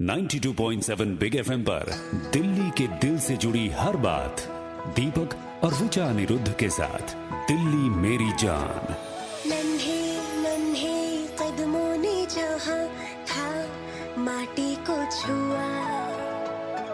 92.7 big FM पर दिल्ली के दिल से जुड़ी हर बात दीपक और ऋचा अनिरुद्ध के साथ दिल्ली मेरी जान। नन्हे नन्हे कदमों ने जहाँ था माटी को छुआ,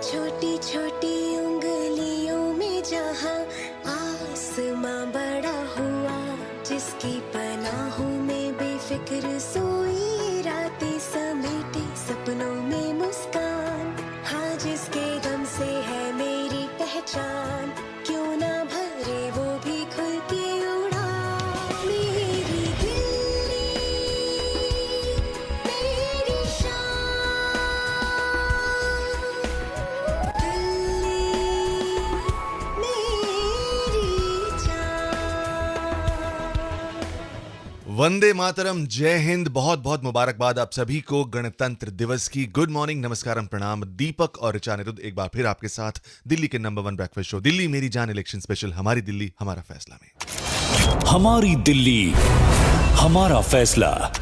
छोटी छोटी उंगलियों में जहाँ आसमां बड़ा हुआ, जिसकी पनाहों में बेफिक्र सोई रातें समेटे सपनों में मुस्कान, हाँ जिसके गम से है मेरी पहचान, क्यों ना भरे वो भी खुल के उड़ा। मेरी दिल्ली मेरी शान, दिल्ली मेरी जान। वंदे मातरम, जय हिंद। बहुत बहुत मुबारकबाद आप सभी को गणतंत्र दिवस की। गुड मॉर्निंग, नमस्कारम, प्रणाम। दीपक और ऋचा अनिरुद्ध एक बार फिर आपके साथ दिल्ली के नंबर 1 ब्रेकफास्ट शो दिल्ली मेरी जान इलेक्शन स्पेशल हमारी दिल्ली हमारा फैसला में। हमारी दिल्ली हमारा फैसला।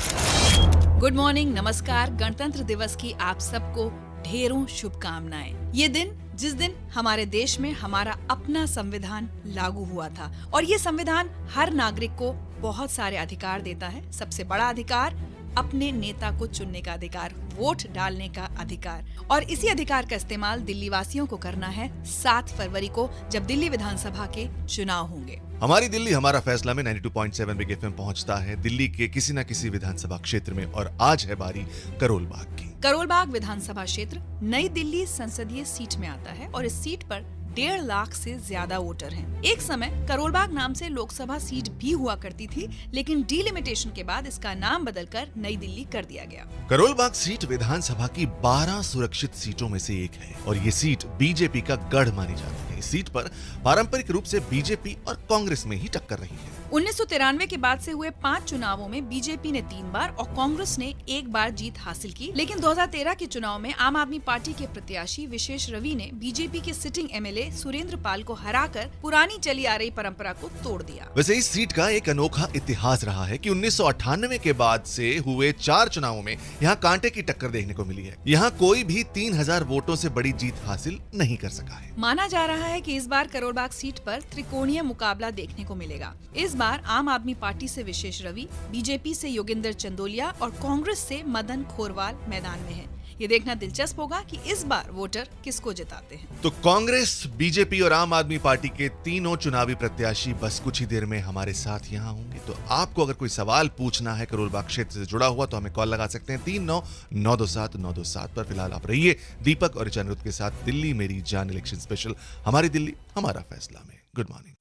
गुड मॉर्निंग, नमस्कार। गणतंत्र दिवस की आप सबको ढेरों शुभकामनाएं। ये दिन जिस दिन हमारे देश में हमारा अपना संविधान लागू हुआ था और ये संविधान हर नागरिक को बहुत सारे अधिकार देता है। सबसे बड़ा अधिकार अपने नेता को चुनने का अधिकार, वोट डालने का अधिकार, और इसी अधिकार का इस्तेमाल दिल्ली वासियों को करना है 7 फरवरी को, जब दिल्ली विधानसभा के चुनाव होंगे। हमारी दिल्ली हमारा फैसला में 92.7 बिग एफएम पहुंचता है दिल्ली के किसी न किसी विधानसभा क्षेत्र में, और आज है बारी करोल बाग की। करोल बाग विधानसभा क्षेत्र नई दिल्ली संसदीय सीट में आता है और इस सीट पर 1.5 लाख से ज्यादा वोटर हैं। एक समय करोल बाग नाम से लोकसभा सीट भी हुआ करती थी, लेकिन डीलिमिटेशन के बाद इसका नाम बदलकर नई दिल्ली कर दिया गया। करोल बाग सीट विधानसभा की 12 सुरक्षित सीटों में से एक है और ये सीट बीजेपी का गढ़ मानी जाती है। इस सीट पर पारंपरिक रूप से बीजेपी और कांग्रेस में ही टक्कर रही है। 1993 के बाद से हुए 5 चुनावों में बीजेपी ने 3 बार और कांग्रेस ने 1 बार जीत हासिल की, लेकिन 2013 के चुनाव में आम आदमी पार्टी के प्रत्याशी विशेष रवि ने बीजेपी के सिटिंग एमएलए सुरेंद्र पाल को हराकर पुरानी चली आ रही परंपरा को तोड़ दिया। वैसे इस सीट का एक अनोखा इतिहास रहा है कि 1998 के बाद से हुए 4 चुनावों में यहाँ कांटे की टक्कर देखने को मिली है। यहाँ कोई भी 3000 वोटों से बड़ी जीत हासिल नहीं कर सका है। माना जा रहा है कि इस बार करोल बाग सीट पर त्रिकोणीय मुकाबला देखने को मिलेगा। इस बार आम आदमी पार्टी से विशेष रवि, बीजेपी से योगेंद्र चंदोलिया और कांग्रेस से मदन खोरवाल मैदान में हैं। ये देखना दिलचस्प होगा कि इस बार वोटर किसको जिताते हैं। तो कांग्रेस, बीजेपी और आम आदमी पार्टी के तीनों चुनावी प्रत्याशी बस कुछ ही देर में हमारे साथ यहाँ होंगे। तो आपको अगर कोई सवाल पूछना है करोल बाग क्षेत्र से जुड़ा हुआ तो हमें कॉल लगा सकते हैं 39927927 पर। फिलहाल आप रहिए दीपक और ऋचा अनिरुद्ध के साथ दिल्ली मेरी जान इलेक्शन स्पेशल हमारी दिल्ली हमारा फैसला में। Good morning.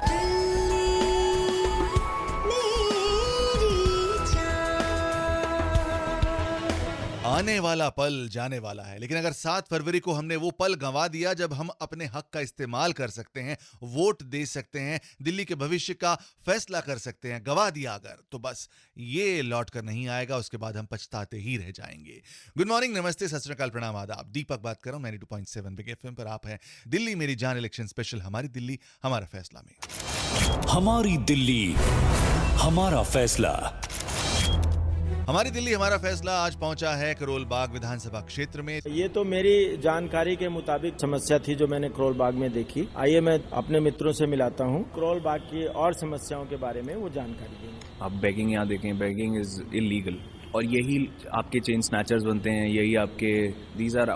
आने वाला पल जाने वाला है, लेकिन अगर 7 फरवरी को हमने वो पल गंवा दिया जब हम अपने हक का इस्तेमाल कर सकते हैं, वोट दे सकते हैं, दिल्ली के भविष्य का फैसला कर सकते हैं, गंवा दिया अगर, तो बस ये लौट कर नहीं आएगा। उसके बाद हम पछताते ही रह जाएंगे। गुड मॉर्निंग, नमस्ते, सत श्री अकाल, प्रणाम, आदाब। दीपक बात कर रहा हूं 92.7 बिग एफएम पर। आप हैं दिल्ली मेरी जान इलेक्शन स्पेशल हमारी दिल्ली हमारा फैसला में। हमारी दिल्ली हमारा फैसला। हमारी दिल्ली हमारा फैसला आज पहुंचा है करोल बाग विधानसभा क्षेत्र में। ये तो मेरी जानकारी के मुताबिक समस्या थी जो मैंने करोल बाग में देखी। आइए मैं अपने मित्रों से मिलाता हूँ, करोल बाग की और समस्याओं के बारे में वो जानकारी देंगे। आप बैगिंग यहाँ देखें, बैगिंग इज इलीगल और यही आपके चेन स्नैचर्स बनते हैं, यही आपके दीज आर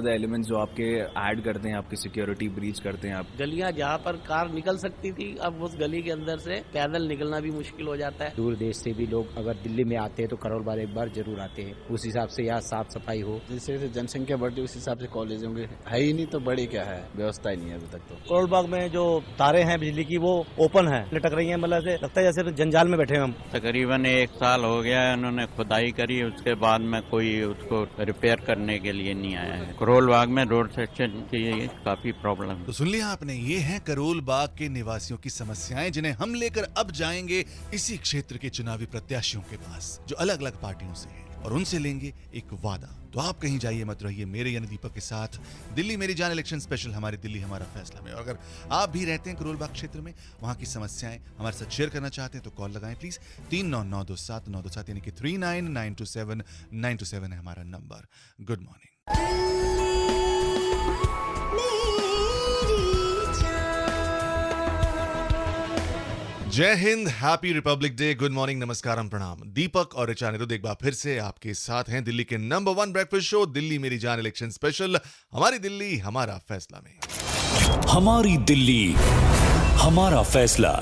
द एलिमेंट्स जो आपके ऐड करते हैं, आपकी सिक्योरिटी ब्रीच करते हैं। आप गलियां जहाँ पर कार निकल सकती थी, अब उस गली के अंदर से पैदल निकलना भी मुश्किल हो जाता है। दूर देश से भी लोग अगर दिल्ली में आते हैं तो करोल बाग एक बार जरूर आते हैं। उस हिसाब से यहाँ साफ सफाई हो, जैसे जैसे जनसंख्या बढ़ती उस हिसाब से कॉलेज होंगे, है ही नहीं तो बड़ी क्या है, व्यवस्था ही नहीं है अभी तक। तो करोल बाग में जो तारे हैं बिजली की वो ओपन है, लटक रही है, मतलब से लगता है जैसे जंजाल में बैठे हैं हम। तकरीबन 1 साल हो गया है, उन्होंने खुदाई करी, उसके बाद में कोई उसको रिपेयर करने के लिए नहीं आया है। करोल बाग में रोड सेक्शन की काफी प्रॉब्लम है। तो सुन लिया आपने, ये है करोल बाग के निवासियों की समस्याएं, जिन्हें हम लेकर अब जाएंगे इसी क्षेत्र के चुनावी प्रत्याशियों के पास जो अलग अलग पार्टियों से हैं, और उनसे लेंगे एक वादा। तो आप कहीं जाइए मत, रहिए मेरे यानी दीपक के साथ दिल्ली मेरी जान इलेक्शन स्पेशल हमारी दिल्ली हमारा फैसला में। और अगर आप भी रहते हैं करोल बाग क्षेत्र में, वहां की समस्याएं हमारे साथ शेयर करना चाहते हैं तो कॉल लगाएं प्लीज 39927927 यानी कि 39927927 है हमारा नंबर। Good morning. जय Hind, happy Republic Day, good morning, नमस्कारम, प्रणाम। दीपक और ऋचा अनिरुद्ध एक बार फिर से आपके साथ हैं दिल्ली के नंबर 1 ब्रेकफास्ट शो दिल्ली मेरी जान इलेक्शन स्पेशल हमारी दिल्ली हमारा फैसला में। हमारी दिल्ली हमारा फैसला।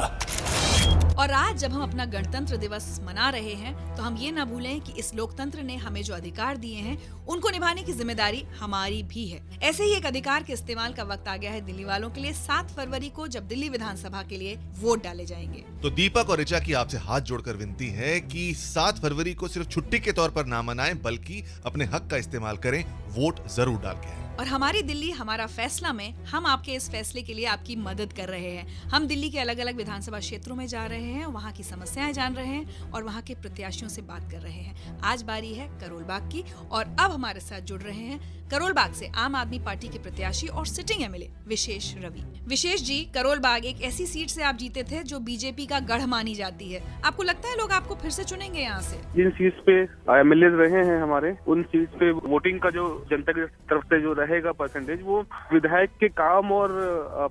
और आज जब हम अपना गणतंत्र दिवस मना रहे हैं तो हम ये ना भूलें कि इस लोकतंत्र ने हमें जो अधिकार दिए हैं उनको निभाने की जिम्मेदारी हमारी भी है। ऐसे ही एक अधिकार के इस्तेमाल का वक्त आ गया है दिल्ली वालों के लिए 7 फरवरी को, जब दिल्ली विधानसभा के लिए वोट डाले जाएंगे। तो दीपक और ऋचा की आपसे हाथ जोड़कर विनती है कि 7 फरवरी को सिर्फ छुट्टी के तौर पर ना मनाएं, बल्कि अपने हक का इस्तेमाल करें, वोट जरूर डाल के आएं। और हमारी दिल्ली हमारा फैसला में हम आपके इस फैसले के लिए आपकी मदद कर रहे हैं। हम दिल्ली के अलग अलग विधानसभा क्षेत्रों में जा रहे हैं, वहाँ की समस्याएं जान रहे हैं और वहाँ के प्रत्याशियों से बात कर रहे हैं। आज बारी है करोल बाग की और अब हमारे साथ जुड़ रहे हैं करोल बाग से आम आदमी पार्टी के प्रत्याशी और सिटिंग एमएलए विशेष रवि। विशेष जी, करोल बाग एक ऐसी सीट से आप जीते थे जो बीजेपी का गढ़ मानी जाती है। आपको लगता है लोग आपको फिर से चुनेंगे यहाँ से? जिन सीट पे एमएलए रहे हैं हमारे, उन सीट पे वोटिंग का जो जनता की तरफ से जो रहेगा परसेंटेज, वो विधायक के काम और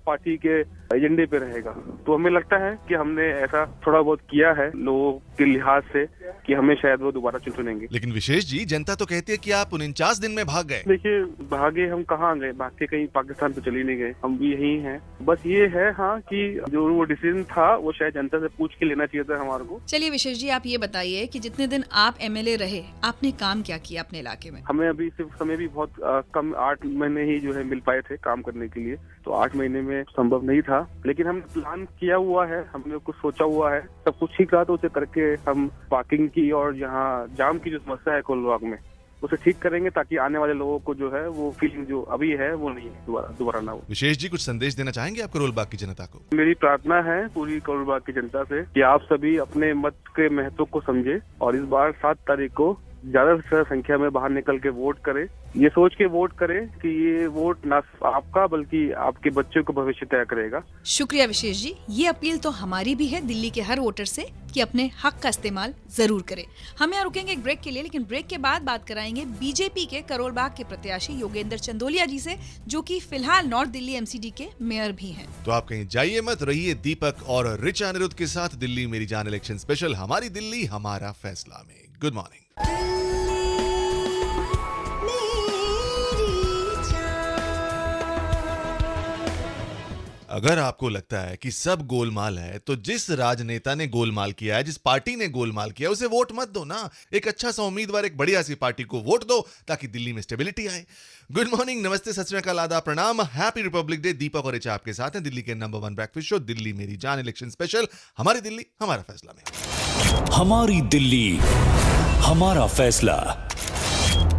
पार्टी के एजेंडे पे रहेगा। तो हमें लगता है कि हमने ऐसा थोड़ा बहुत किया है लोगों के लिहाज से कि हमें शायद वो दोबारा चुनेंगे। लेकिन विशेष जी, जनता तो कहती है कि आप 49 दिन में भाग गए। देखिए, भागे हम कहाँ गए, भाग के कहीं पाकिस्तान तो चले नहीं गए, हम भी यही हैं। बस ये है हाँ कि जो वो डिसीजन था वो शायद जनता से पूछ के लेना चाहिए था हमारे को। चलिए विशेष जी, आप ये बताइए कि जितने दिन आप एमएलए रहे आपने काम क्या किया अपने इलाके में? हमें अभी सिर्फ समय भी बहुत कम 8 महीने ही जो है मिल पाए थे काम करने के लिए, तो 8 महीने में संभव नहीं था। लेकिन हमने प्लान किया हुआ है, हमने कुछ सोचा हुआ है, सब कुछ ठीक रहा तो उसे करके हम पार्किंग की और यहाँ जाम की जो समस्या है कोलबाग में उसे ठीक करेंगे, ताकि आने वाले लोगों को जो है वो फीलिंग जो अभी है वो नहीं है, दोबारा ना हो। विशेष जी, कुछ संदेश देना चाहेंगे आप करोल बाग की जनता को? मेरी प्रार्थना है पूरी करोल बाग की जनता से कि आप सभी अपने मत के महत्व को समझे और इस बार 7 तारीख को ज्यादा से ज्यादा संख्या में बाहर निकल के वोट करें। ये सोच के वोट करें कि ये वोट ना सिर्फ आपका बल्कि आपके बच्चों का भविष्य तय करेगा। शुक्रिया विशेष जी, ये अपील तो हमारी भी है दिल्ली के हर वोटर से कि अपने हक का इस्तेमाल जरूर करें। हम यहाँ रुकेंगे एक ब्रेक के लिए, लेकिन ब्रेक के बाद बात कराएंगे बीजेपी के करोल बाग के प्रत्याशी योगेंद्र चंदोलिया जी से, जो कि फिलहाल नॉर्थ दिल्ली एमसीडी के मेयर भी हैं। तो आप कहीं जाइए मत, रहिए दीपक और ऋचा अनिरुद्ध के साथ दिल्ली मेरी जान इलेक्शन स्पेशल हमारी दिल्ली हमारा फैसला में। Good morning. अगर आपको लगता है कि सब गोलमाल है, तो जिस राजनेता ने गोलमाल किया है, जिस पार्टी ने गोलमाल किया है, उसे वोट मत दो ना। एक अच्छा सा उम्मीदवार, एक बढ़िया सी पार्टी को वोट दो ताकि दिल्ली में स्टेबिलिटी आए। गुड मॉर्निंग, नमस्ते, सत श्री अकाल, आदाब, प्रणाम, हैप्पी रिपब्लिक डे। दीपक और ऋचा आपके साथ हैं दिल्ली के नंबर 1 ब्रेकफास्ट शो दिल्ली मेरी जान इलेक्शन स्पेशल हमारी दिल्ली हमारा फैसला में। हमारी दिल्ली हमारा फैसला।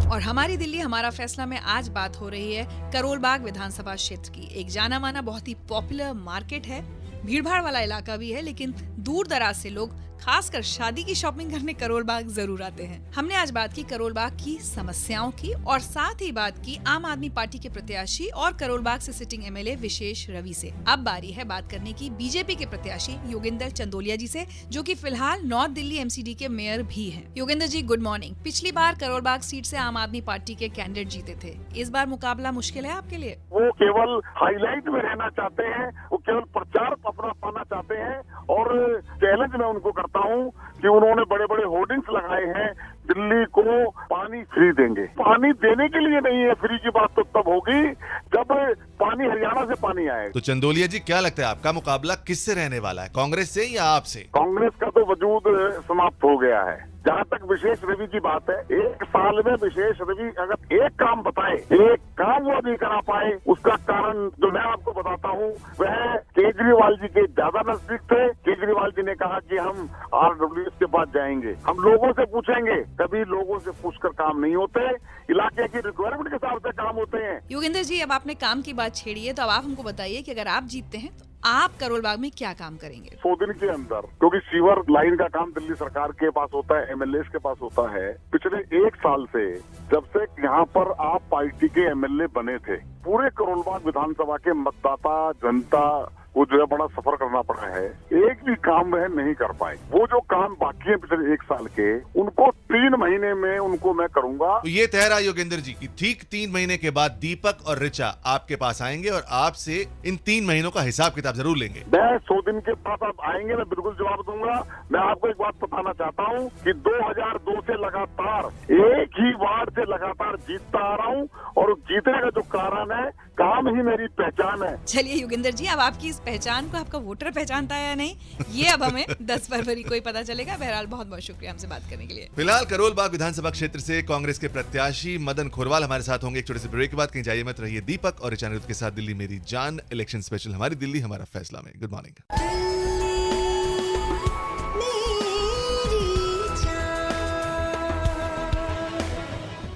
और हमारी दिल्ली हमारा फैसला में आज बात हो रही है करोल बाग विधानसभा क्षेत्र की। एक जाना माना बहुत ही पॉपुलर मार्केट है, भीड़भाड़ वाला इलाका भी है, लेकिन दूर दराज से लोग खासकर शादी की शॉपिंग करने करोल बाग जरूर आते हैं। हमने आज बात की करोल बाग की समस्याओं की और साथ ही बात की आम आदमी पार्टी के प्रत्याशी और करोल बाग से सिटिंग एमएलए विशेष रवि से। अब बारी है बात करने की बीजेपी के प्रत्याशी योगेंद्र चंदोलिया जी से, जो कि फिलहाल नॉर्थ दिल्ली एमसीडी के मेयर भी हैं। Yogendra ji, good morning. पिछली बार करोल बाग सीट से आम आदमी पार्टी के कैंडिडेट जीते थे, इस बार मुकाबला मुश्किल है आपके लिए? वो केवल हाईलाइट में रहना चाहते हैं, वो केवल प्रचार अपना पाना चाहते हैं और चैलेंज मैं उनको करता हूं कि उन्होंने बड़े बड़े होर्डिंग्स लगाए हैं, दिल्ली को पानी फ्री देंगे। पानी देने के लिए नहीं है, फ्री की बात तो तब होगी जब पानी हरियाणा से पानी आएगा। तो चंदोलिया जी, क्या लगता है आपका मुकाबला किससे रहने वाला है, कांग्रेस से या आपसे? कांग्रेस का तो वजूद समाप्त हो गया है। जहाँ तक विशेष रवि की बात है, 1 साल में विशेष रवि अगर एक काम बताए, एक काम वो नहीं करा पाए, उसका कारण जो मैं आपको बताता हूँ वह केजरीवाल जी के ज्यादा नजदीक थे। केजरीवाल जी ने कहा कि हम RWS के पास जाएंगे, हम लोगों से पूछेंगे। कभी लोगों से पूछकर काम नहीं होते, इलाके की रिक्वायरमेंट के हिसाब से काम होते हैं। योगेंद्र जी, अब आपने काम की बात छेड़ी है, तो अब आप हमको बताइए कि अगर आप जीतते हैं तो आप करोल बाग में क्या काम करेंगे? 100 दिन के अंदर, क्योंकि सीवर लाइन का काम दिल्ली सरकार के पास होता है, एमएलए के पास होता है। पिछले 1 साल से जब से यहाँ पर आप पार्टी के एमएलए बने थे, पूरे करोल बाग विधानसभा के मतदाता जनता वो जो है बड़ा सफर करना पड़ा है। एक भी काम वह नहीं कर पाए। वो जो काम बाकी है पिछले 1 साल के, उनको 3 महीने में उनको मैं करूंगा। तो ये तय रहा योगेंद्र जी की ठीक 3 महीने के बाद दीपक और ऋचा आपके पास आएंगे और आपसे इन 3 महीनों का हिसाब किताब जरूर लेंगे। मैं 100 दिन के बाद आप आएंगे, मैं बिल्कुल जवाब दूंगा। मैं आपको एक बात बताना चाहता हूँ कि 2002 से लगातार एक ही वार्ड से लगातार जीतता आ रहा हूँ और जीतने का जो कारण है, काम ही मेरी पहचान है। चलिए योगेंद्र जी, अब आपकी इस पहचान को आपका वोटर पहचानता है या नहीं, ये अब हमें 10 फरवरी को ही पता चलेगा। बहरहाल बहुत बहुत शुक्रिया हमसे बात करने के लिए। फिलहाल करोल बाग विधानसभा क्षेत्र से कांग्रेस के प्रत्याशी मदन खोरवाल हमारे साथ होंगे। एक छोटे से ब्रेक के बाद कहीं जाइए मत, रहिए दीपक और ऋचा अनिरुद्ध के साथ दिल्ली मेरी जान इलेक्शन स्पेशल हमारी दिल्ली हमारा फैसला में। Good morning.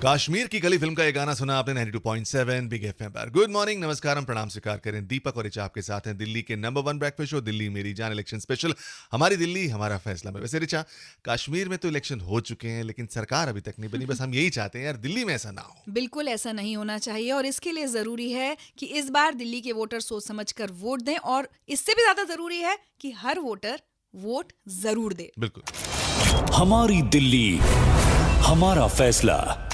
कश्मीर की गली फिल्म का ये गाना सुना आपने 92.7 बिग एफएम पर। गुड मॉर्निंग, नमस्कार, प्रणाम स्वीकार करें। दीपक और ऋचा आपके साथ हैं दिल्ली के नंबर 1 ब्रेकफास्ट शो दिल्ली मेरी जान इलेक्शन स्पेशल हमारी दिल्ली हमारा फैसला में। वैसे ऋचा, कश्मीर में तो इलेक्शन हो चुके हैं लेकिन सरकार अभी तक नहीं बनी। बस हम यही चाहते हैं यार दिल्ली में ऐसा ना हो। बिल्कुल ऐसा नहीं होना चाहिए और इसके लिए जरूरी है कि इस बार दिल्ली के वोटर सोच समझकर वोट दें और इससे भी ज्यादा जरूरी है कि हर वोटर वोट जरूर दे। बिल्कुल। हमारी दिल्ली हमारा फैसला।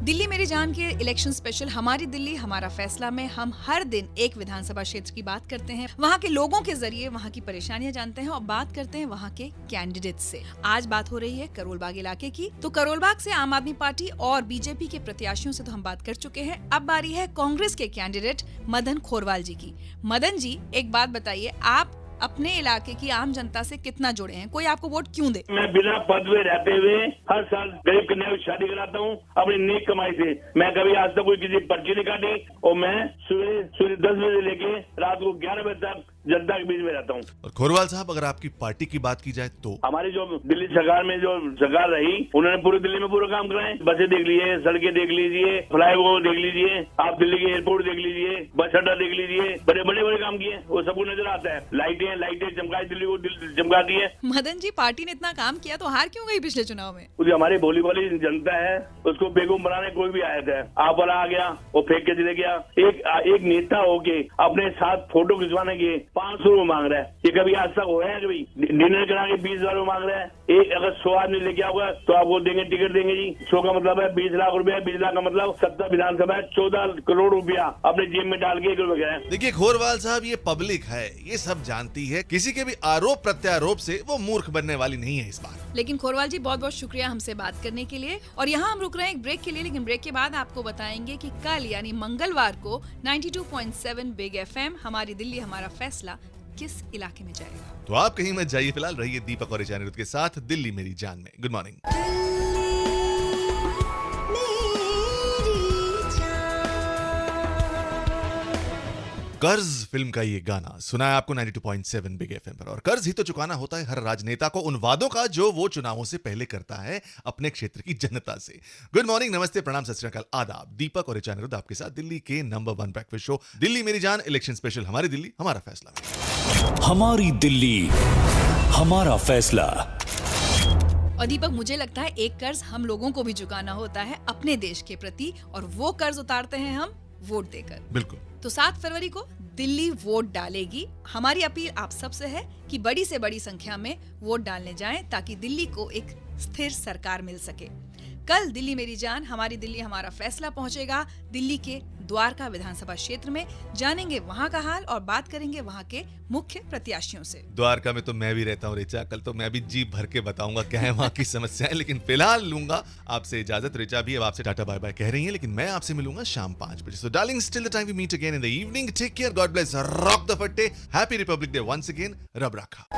दिल्ली मेरी जान के इलेक्शन स्पेशल हमारी दिल्ली हमारा फैसला में हम हर दिन एक विधानसभा क्षेत्र की बात करते हैं, वहाँ के लोगों के जरिए वहाँ की परेशानियां जानते हैं और बात करते हैं वहाँ के कैंडिडेट से। आज बात हो रही है करोल बाग इलाके की। तो करोल बाग से आम आदमी पार्टी और बीजेपी के प्रत्याशियों से तो हम बात कर चुके हैं। अब बारी है कांग्रेस के कैंडिडेट मदन खोरवाल जी की। मदन जी, एक बात बताइए, आप अपने इलाके की आम जनता से कितना जुड़े हैं? कोई आपको वोट क्यों दे? मैं बिना पद में रहते हुए हर साल गरीब कन्या की शादी कराता हूँ अपनी नेक कमाई से। मैं कभी आज तक कोई किसी पर्ची नहीं काटी और मैं सुबह 10 बजे लेके रात को 11 बजे तक जनता के बीच में रहता हूँ। और खोरवाल साहब, अगर आपकी पार्टी की बात की जाए तो हमारी जो दिल्ली सरकार में जो सरकार रही, उन्होंने पूरी दिल्ली में पूरा काम कराए। बसें देख लीजिए, सड़कें देख लीजिए, फ्लाईओवर देख लीजिए, आप दिल्ली के एयरपोर्ट देख लीजिए, बस अड्डा देख लीजिए, बड़े बड़े काम किए, वो सबको नजर आता है। लाइटें चमकाई, दिल्ली को चमकाती है। मदन जी, पार्टी ने इतना काम किया तो हार क्यों गई पिछले चुनाव में? जो हमारी भोली भाली जनता है उसको बेगुम बनाने कोई भी आया था, आप वाला आ गया, वो फेंक के चले गया। एक नेता होके अपने साथ फोटो खिंचवाने के 500 रुपए मांग रहा है। ये कभी आज तक हुआ है? कभी डिनर करा के 20,000 रुपए मांग रहा है। एक अगर 100 आदमी लेके आओगे तो आपको देंगे, टिकट देंगे जी। 100 का मतलब है 20 लाख रुपया, 20 लाख का मतलब 70 विधानसभा है, 14 करोड़ रुपया अपने जेब में डाल के 1 रुपए गए। देखिए खोरवाल साहब, ये पब्लिक है, ये सब जानती है, किसी के भी आरोप प्रत्यारोप से वो मूर्ख बनने वाली नहीं है इस बार। लेकिन खोरवाल जी, बहुत बहुत शुक्रिया हमसे बात करने के लिए। और यहाँ हम रुक रहे हैं एक ब्रेक के लिए, लेकिन ब्रेक के बाद आपको बताएंगे कि कल यानी मंगलवार को 92.7 बिग एफएम हमारी दिल्ली हमारा फैसला किस इलाके में जाएगा। तो आप कहीं मत जाइए, फिलहाल रहिए दीपक और ऋचा अनिरुद्ध के साथ दिल्ली मेरी जान में। Good morning. कर्ज फिल्म का ये गाना सुना है आपको 92.7 बिग एफएम पर। और कर्ज ही तो चुकाना होता है हर राजनेता को उन वादों का जो वो चुनावों से पहले करता है अपने क्षेत्र की जनता से। गुड मॉर्निंग, नमस्ते, प्रणाम, सत श्री अकाल, आदाब। दीपक और ऋचा अनिरुद्ध आपके साथ दिल्ली के नंबर 1 ब्रेकफास्ट शो दिल्ली मेरी जान इलेक्शन स्पेशल हमारी दिल्ली हमारा फैसला में। हमारी दिल्ली हमारा फैसला। और दीपक, मुझे लगता है एक कर्ज हम लोगों को भी चुकाना होता है अपने देश के प्रति, और वो कर्ज उतारते हैं हम वोट देकर। बिल्कुल। तो 7 फरवरी को दिल्ली वोट डालेगी। हमारी अपील आप सबसे है कि बड़ी से बड़ी संख्या में वोट डालने जाएं ताकि दिल्ली को एक स्थिर सरकार मिल सके। कल दिल्ली मेरी जान हमारी दिल्ली हमारा फैसला पहुंचेगा दिल्ली के द्वारका विधानसभा क्षेत्र में। जानेंगे वहां का हाल और बात करेंगे वहां के मुख्य प्रत्याशियों से। द्वारका में तो मैं भी रहता हूँ ऋचा, कल तो मैं भी जी भर के बताऊंगा क्या है वहां की समस्याएं। लेकिन फिलहाल लूंगा आपसे इजाजत। ऋचा भी अब आपसे टाटा बाय बाय कह रही है, लेकिन मैं आपसे मिलूंगा शाम 5 बजे। So darling, still the time we meet again in the evening. Take care, God bless, rock the फट्टे, happy Republic Day once again, रब रखा।